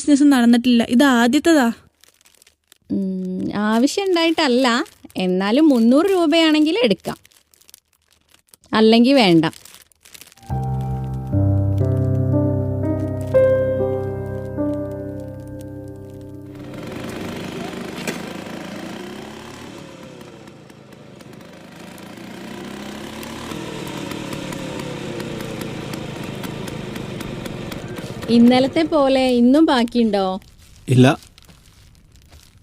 ബിസിനസ്സും നടന്നിട്ടില്ല. ഇത് ആദ്യത്തേതാ. ആവശ്യം ഉണ്ടായിട്ടല്ല, എന്നാലും 300 രൂപയാണെങ്കിൽ എടുക്കാം, അല്ലെങ്കിൽ വേണ്ട. ഇന്നലത്തെ പോലെ ഇന്നും ബാക്കിയുണ്ടോ? ഇല്ല,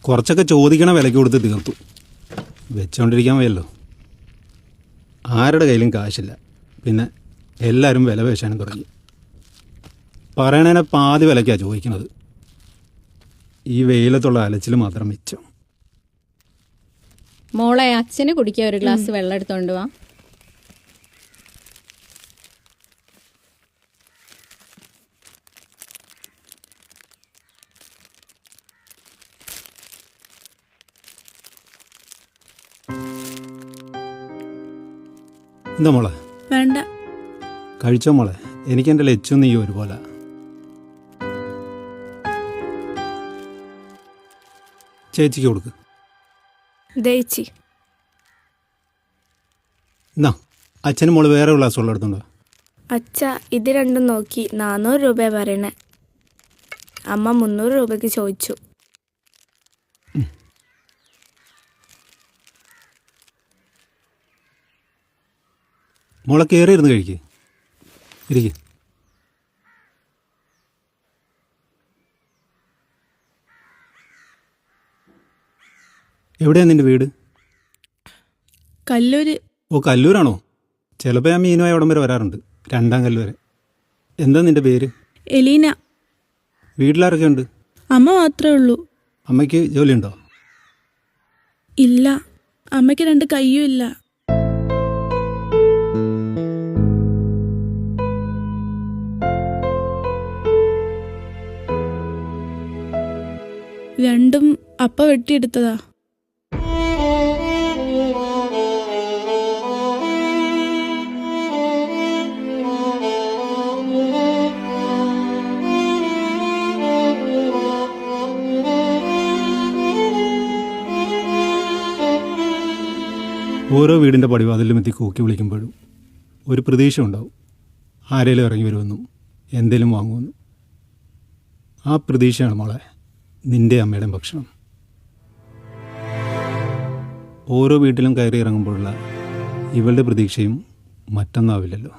കുറച്ചൊക്കെ ചോദിക്കണ വിലയ്ക്ക് കൊടുത്ത് തീർത്തു. വെച്ചോണ്ടിരിക്കാൻ വയ്യല്ലോ. ആരുടെ കയ്യിലും കാശില്ല. പിന്നെ എല്ലാവരും വില പേശാനും തുടങ്ങി. പറയണേനെ പാതി വിലയ്ക്കാണ് ചോദിക്കണത്. ഈ വെയിലത്തുള്ള അലച്ചിൽ മാത്രം മിച്ചം. മോളെ, അച്ഛന് കുടിക്കാൻ ഒരു ഗ്ലാസ് വെള്ളം എടുത്തോണ്ട് വാ. എന്താ മോളെ? വേണ്ട. കഴിച്ചോ മോളെ. എനിക്ക് എൻ്റെ ലച്ചും നീ ഒരുപോലെ. ചേച്ചിക്ക് കൊടുക്ക്. ദേച്ചി. എന്നാ അച്ഛനും മോള് വേറെ ഗ്ലാസ് വെള്ളം എടുത്തുണ്ടോ? അച്ഛ, ഇത് രണ്ടും നോക്കി 400 രൂപ പറയണേ. അമ്മ 300 രൂപയ്ക്ക് ചോദിച്ചു. മോളെ കയറിയിരുന്ന് കഴിക്ക്. ഇരിക്ക്. എവിടെയാണ് നിൻ്റെ വീട്? കല്ലൂര്. ഓ, കല്ലൂരാണോ? ചിലപ്പോൾ ഞാൻ മീനുമായി അവിടം വരെ വരാറുണ്ട്, 2ാം കല്ല് വരെ. എന്താ നിൻ്റെ പേര്? എലീന. വീട്ടിലാരൊക്കെ ഉണ്ട്? അമ്മ മാത്രമേ ഉള്ളൂ. അമ്മയ്ക്ക് ജോലിയുണ്ടോ? ഇല്ല, അമ്മയ്ക്ക് 2 കയ്യും ഇല്ല. രണ്ടും അപ്പ വെട്ടിയെടുത്തതാ. ഓരോ വീടിൻ്റെ പടിവാതിലും എത്തി കൂക്കി വിളിക്കുമ്പോഴും ഒരു പ്രതീക്ഷ ഉണ്ടാവും. ആരേലും ഇറങ്ങി വരുമെന്നും എന്തേലും വാങ്ങുമെന്നും. ആ പ്രതീക്ഷയാണ് മോളെ നിൻ്റെ അമ്മയുടെയും ഭക്ഷണം. ഓരോ വീട്ടിലും കയറി ഇറങ്ങുമ്പോഴുള്ള ഇവളുടെ പ്രതീക്ഷയും മറ്റൊന്നാവില്ലല്ലോ.